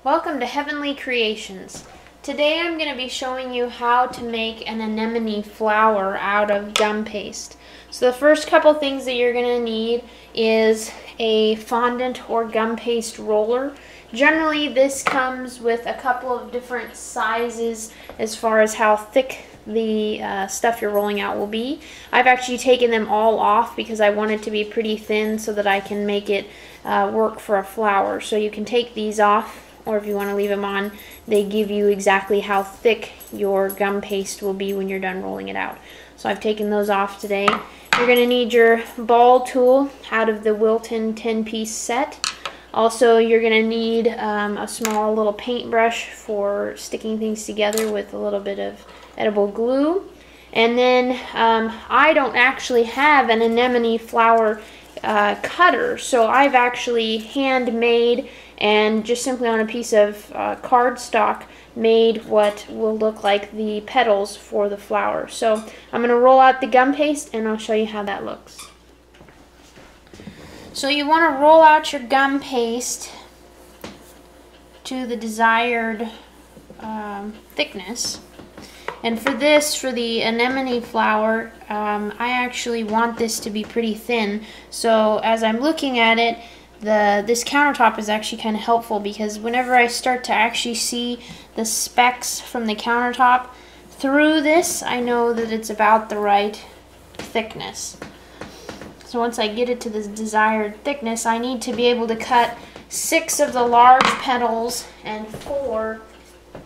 Welcome to Heavenly Creations. Today I'm going to be showing you how to make an anemone flower out of gum paste. So the first couple things that you're going to need is a fondant or gum paste roller. Generally this comes with a couple of different sizes as far as how thick the stuff you're rolling out will be. I've actually taken them all off because I want it to be pretty thin so that I can make it work for a flower. So you can take these off, or if you want to leave them on, they give you exactly how thick your gum paste will be when you're done rolling it out. So I've taken those off today. You're going to need your ball tool out of the Wilton 10-piece set. Also, you're going to need a small little paintbrush for sticking things together with a little bit of edible glue. And then I don't actually have an anemone flower cutter, so I've actually handmade and just simply on a piece of cardstock made what will look like the petals for the flower. So I'm going to roll out the gum paste and I'll show you how that looks. So you want to roll out your gum paste to the desired thickness. And for this, for the anemone flower, I actually want this to be pretty thin. So as I'm looking at it, this countertop is actually kind of helpful because whenever I start to actually see the specks from the countertop through this, I know that it's about the right thickness. So once I get it to the desired thickness, I need to be able to cut 6 of the large petals and 4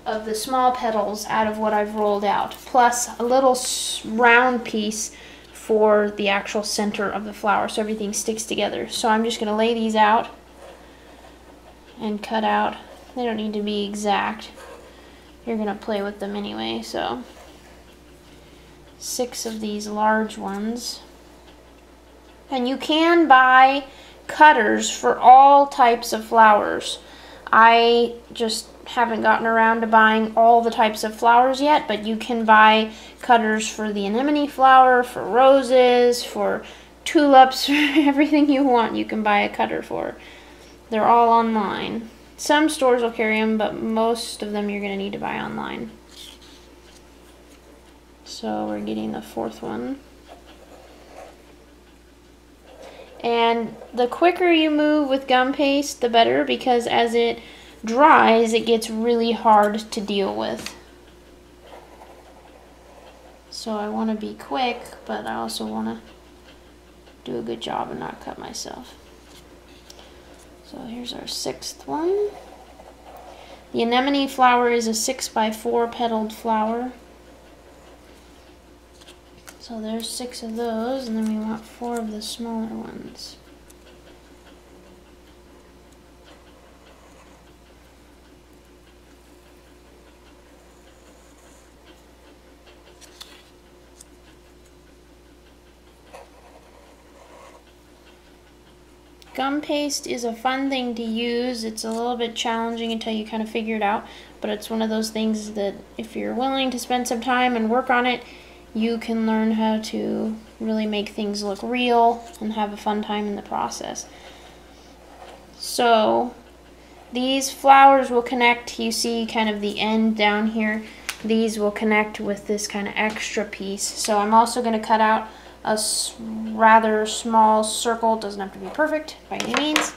of the small petals out of what I've rolled out, plus a little round piece for the actual center of the flower so everything sticks together. So I'm just going to lay these out and cut out. They don't need to be exact. You're going to play with them anyway. So 6 of these large ones. And you can buy cutters for all types of flowers. I just haven't gotten around to buying all the types of flowers yet, but you can buy cutters for the anemone flower, for roses, for tulips, for everything you want you can buy a cutter for. They're all online. Some stores will carry them, but most of them you're going to need to buy online. So we're getting the 4th one. And the quicker you move with gum paste, the better, because as it dries, it gets really hard to deal with. So I want to be quick, but I also want to do a good job and not cut myself. So here's our 6th one. The anemone flower is a 6x4 petaled flower. So there's 6 of those, and then we want 4 of the smaller ones. Gum paste is a fun thing to use. It's a little bit challenging until you kind of figure it out, but it's one of those things that if you're willing to spend some time and work on it, you can learn how to really make things look real and have a fun time in the process. So these flowers will connect, you see kind of the end down here, these will connect with this kind of extra piece. So I'm also going to cut out a rather small circle. It doesn't have to be perfect by any means.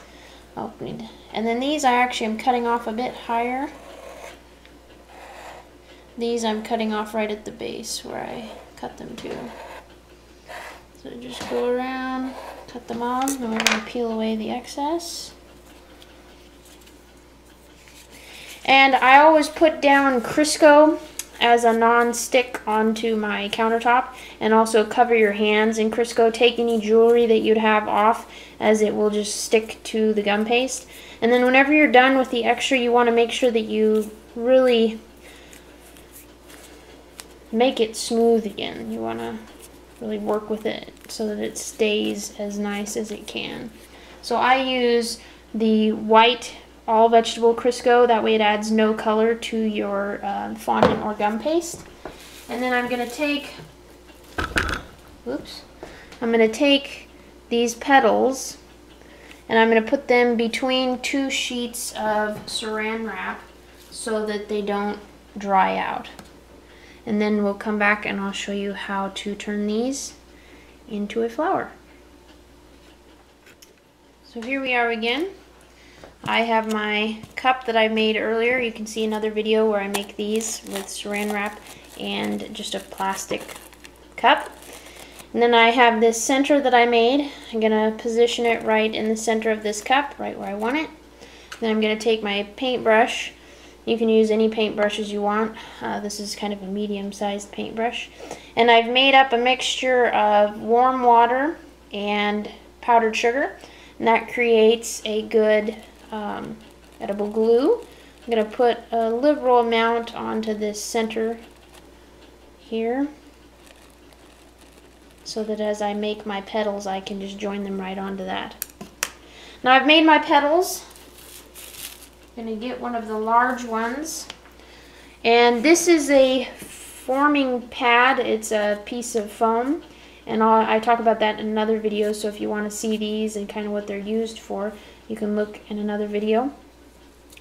And then these I actually am cutting off a bit higher. These I'm cutting off right at the base where I cut them to. So just go around, cut them on, and we're going to peel away the excess. And I always put down Crisco as a non-stick onto my countertop, and also cover your hands in Crisco. Take any jewelry that you'd have off, as it will just stick to the gum paste. And then whenever you're done with the extra, you want to make sure that you really make it smooth again. You want to really work with it so that it stays as nice as it can. So I use the white all vegetable Crisco, that way it adds no color to your fondant or gum paste. And then I'm going to take these petals and I'm going to put them between 2 sheets of saran wrap so that they don't dry out. And then we'll come back and I'll show you how to turn these into a flower. So here we are again. I have my cup that I made earlier. You can see another video where I make these with saran wrap and just a plastic cup. And then I have this center that I made. I'm going to position it right in the center of this cup, right where I want it. Then I'm going to take my paintbrush. You can use any paintbrushes you want. This is kind of a medium-sized paintbrush. And I've made up a mixture of warm water and powdered sugar. And that creates a good edible glue. I'm going to put a liberal amount onto this center here, so that as I make my petals, I can just join them right onto that. Now I've made my petals. I'm going to get one of the large ones. And this is a forming pad. It's a piece of foam. And I talk about that in another video, so if you want to see these and kind of what they're used for, you can look in another video.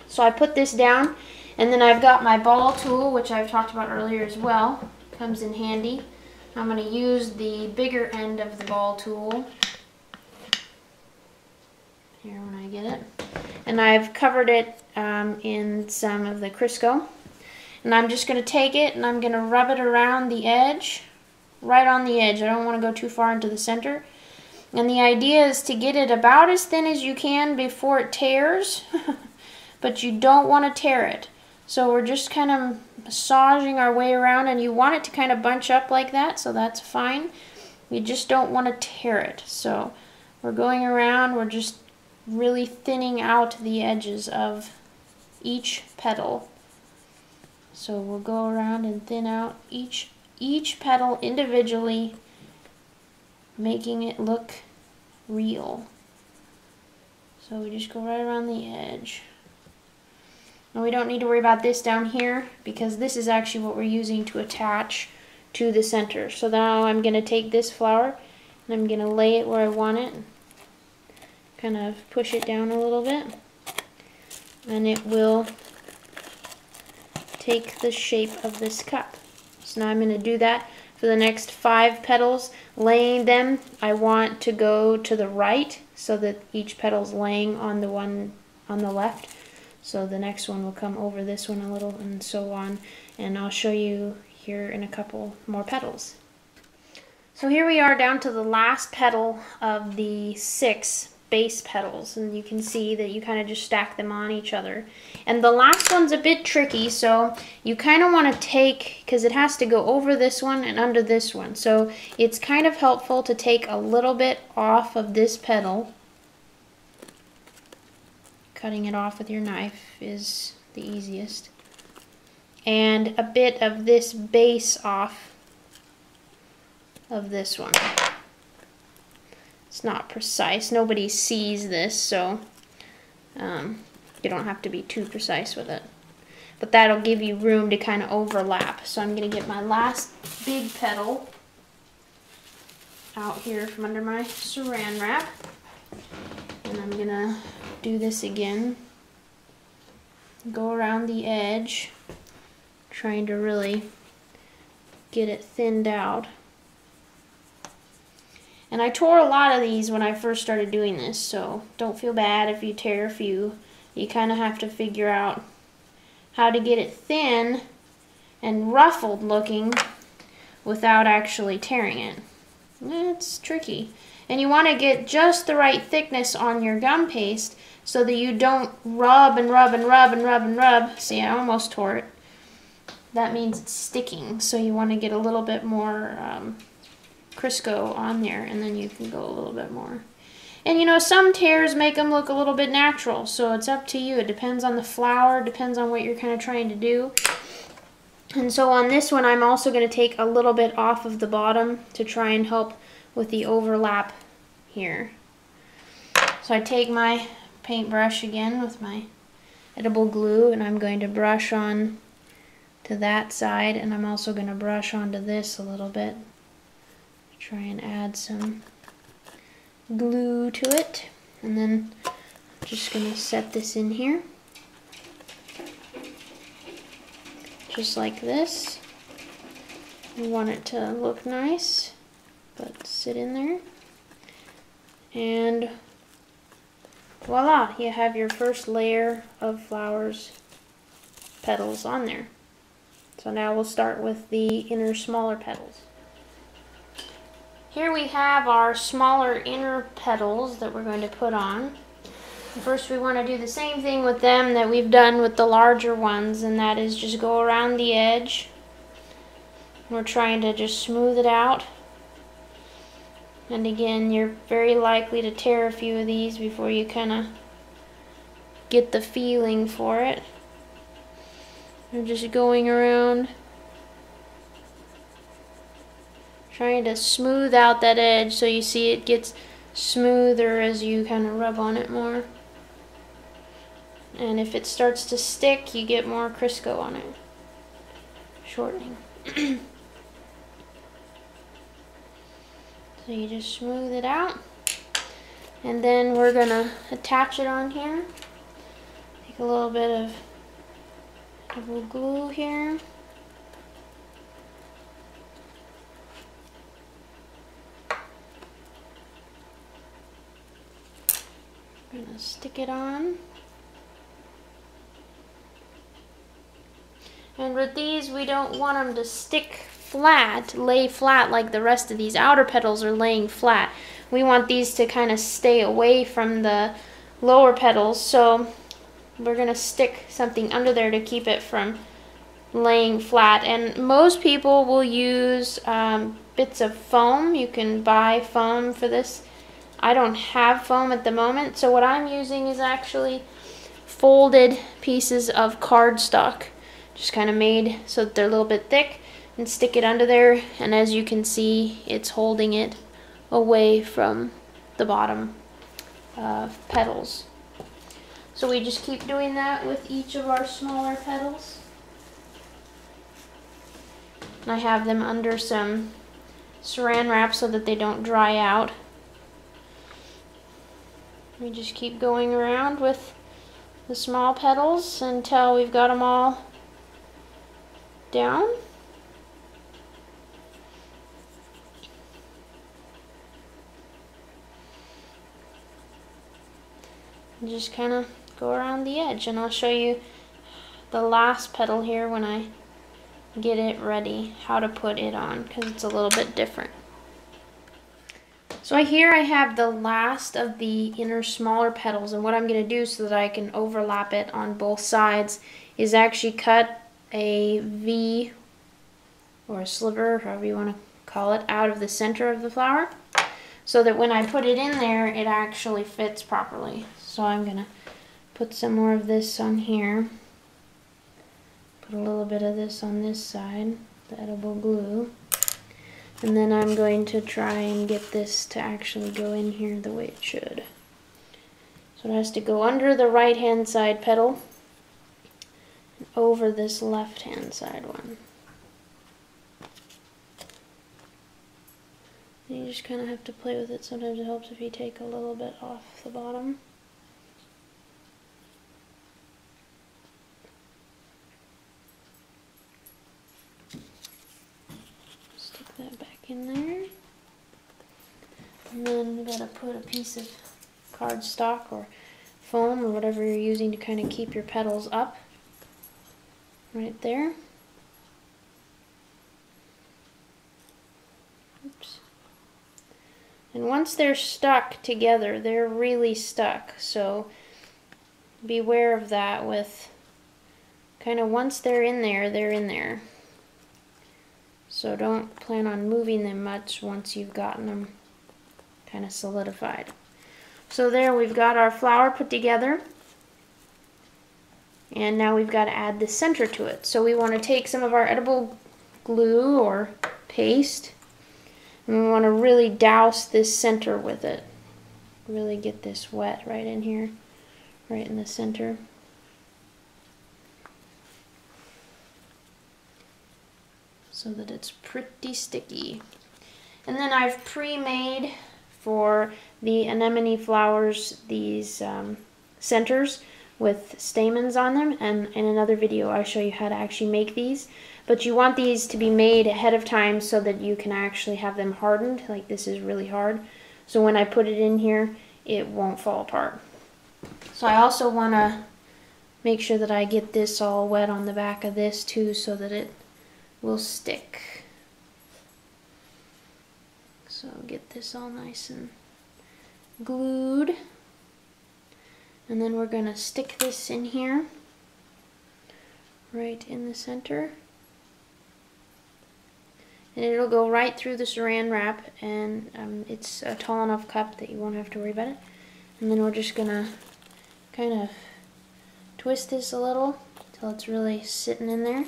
So I put this down, and then I've got my ball tool, which I've talked about earlier as well. Comes in handy. I'm going to use the bigger end of the ball tool here when I get it. And I've covered it in some of the Crisco. And I'm just going to take it and I'm going to rub it around the edge, right on the edge. I don't want to go too far into the center. And the idea is to get it about as thin as you can before it tears, but you don't want to tear it. So we're just kind of massaging our way around, and you want it to kind of bunch up like that, so that's fine. You just don't want to tear it. So we're going around, we're just really thinning out the edges of each petal. So we'll go around and thin out each petal individually, making it look real. So we just go right around the edge. And we don't need to worry about this down here, because this is actually what we're using to attach to the center. So now I'm going to take this flower and I'm going to lay it where I want it. Kind of push it down a little bit. And it will take the shape of this cup. So now I'm going to do that for the next 5 petals. Laying them, I want to go to the right so that each petal's laying on the one on the left. So the next one will come over this one a little, and so on. And I'll show you here in a couple more petals. So here we are down to the last petal of the 6 base petals, and you can see that you kind of just stack them on each other. And the last one's a bit tricky, so you kind of want to take, because it has to go over this one and under this one. So it's kind of helpful to take a little bit off of this petal. Cutting it off with your knife is the easiest. And a bit of this base off of this one. It's not precise. Nobody sees this, so you don't have to be too precise with it. But that'll give you room to kind of overlap. So I'm going to get my last big petal out here from under my saran wrap. And I'm going to do this again. Go around the edge, trying to really get it thinned out. And I tore a lot of these when I first started doing this, so don't feel bad if you tear a few. You kind of have to figure out how to get it thin and ruffled looking without actually tearing it. It's tricky. And you want to get just the right thickness on your gum paste so that you don't rub and rub and rub and rub and rub. See, I almost tore it. That means it's sticking, so you want to get a little bit more Crisco on there, and then you can go a little bit more. And you know, some tears make them look a little bit natural, so it's up to you. It depends on the flower, depends on what you're kind of trying to do. And so on this one, I'm also going to take a little bit off of the bottom to try and help with the overlap here. So I take my paintbrush again with my edible glue, and I'm going to brush on to that side, and I'm also going to brush onto this a little bit. Try and add some glue to it. And then I'm just going to set this in here. Just like this. We want it to look nice, but sit in there. And voila, you have your first layer of flowers, petals on there. So now we'll start with the inner smaller petals. Here we have our smaller inner petals that we're going to put on. First we want to do the same thing with them that we've done with the larger ones, and that is just go around the edge. We're trying to just smooth it out. And again, you're very likely to tear a few of these before you kind of get the feeling for it. We're just going around, trying to smooth out that edge so you see it gets smoother as you kind of rub on it more. And if it starts to stick, you get more Crisco on it. Shortening. So you just smooth it out. And then we're going to attach it on here. Take a little bit of double glue here. I'm going to stick it on. And with these, we don't want them to stick flat, lay flat like the rest of these outer petals are laying flat. We want these to kind of stay away from the lower petals, so we're going to stick something under there to keep it from laying flat. And most people will use bits of foam. You can buy foam for this. I don't have foam at the moment, so what I'm using is actually folded pieces of cardstock. Just kind of made so that they're a little bit thick, and stick it under there, and as you can see, it's holding it away from the bottom petals. So we just keep doing that with each of our smaller petals. And I have them under some saran wrap so that they don't dry out. We just keep going around with the small petals until we've got them all down. And just kind of go around the edge, and I'll show you the last petal here when I get it ready, how to put it on, because it's a little bit different. So here I have the last of the inner smaller petals, and what I'm going to do so that I can overlap it on both sides is actually cut a V or a sliver, however you want to call it, out of the center of the flower so that when I put it in there it actually fits properly. So I'm going to put some more of this on here, put a little bit of this on this side, the edible glue, and then I'm going to try and get this to actually go in here the way it should. So it has to go under the right hand side petal over this left hand side one. And you just kind of have to play with it. Sometimes it helps if you take a little bit off the bottom. Stick that back in there. And then we gotta put a piece of cardstock or foam or whatever you're using to kind of keep your petals up. Right there. Oops. And once they're stuck together, they're really stuck. So beware of that with kind of once they're in there, they're in there. So don't plan on moving them much once you've gotten them kind of solidified. So there we've got our flower put together. And now we've got to add the center to it. So we want to take some of our edible glue or paste, and we want to really douse this center with it. Really get this wet right in here, right in the center. So that it's pretty sticky. And then I've pre-made for the anemone flowers, these centers with stamens on them, and in another video I'll show you how to actually make these. But you want these to be made ahead of time so that you can actually have them hardened. Like, this is really hard, so when I put it in here it won't fall apart. So I also want to make sure that I get this all wet on the back of this too, so that it will stick. So get this all nice and glued, and then we're going to stick this in here right in the center, and it'll go right through the saran wrap, and it's a tall enough cup that you won't have to worry about it. And then we're just going to kind of twist this a little till it's really sitting in there.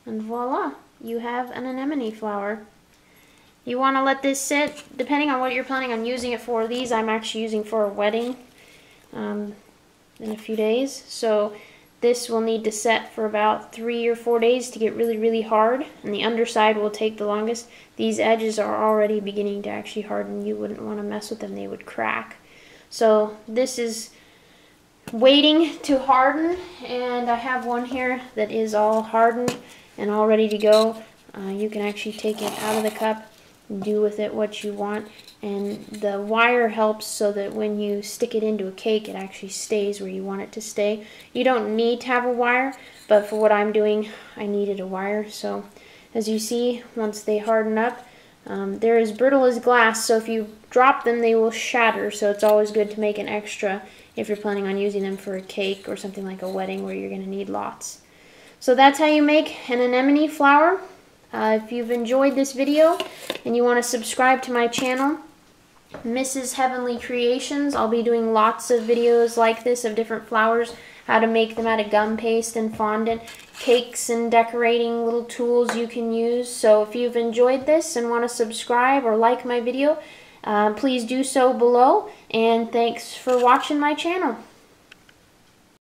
And voila, you have an anemone flower. You want to let this sit, depending on what you're planning on using it for. These I'm actually using for a wedding in a few days. So this will need to set for about 3 or 4 days to get really, really hard. And the underside will take the longest. These edges are already beginning to actually harden. You wouldn't want to mess with them, they would crack. So this is waiting to harden, and I have one here that is all hardened and all ready to go. You can actually take it out of the cup and do with it what you want, and the wire helps so that when you stick it into a cake it actually stays where you want it to stay. You don't need to have a wire, but for what I'm doing I needed a wire. So as you see, once they harden up, they're as brittle as glass, so if you drop them they will shatter, so it's always good to make an extra if you're planning on using them for a cake or something like a wedding where you're going to need lots. So that's how you make an anemone flower. If you've enjoyed this video and you want to subscribe to my channel, Mrs. Heavenly Creations, I'll be doing lots of videos like this of different flowers, how to make them out of gum paste and fondant, cakes and decorating little tools you can use. So if you've enjoyed this and want to subscribe or like my video, please do so below, and thanks for watching my channel.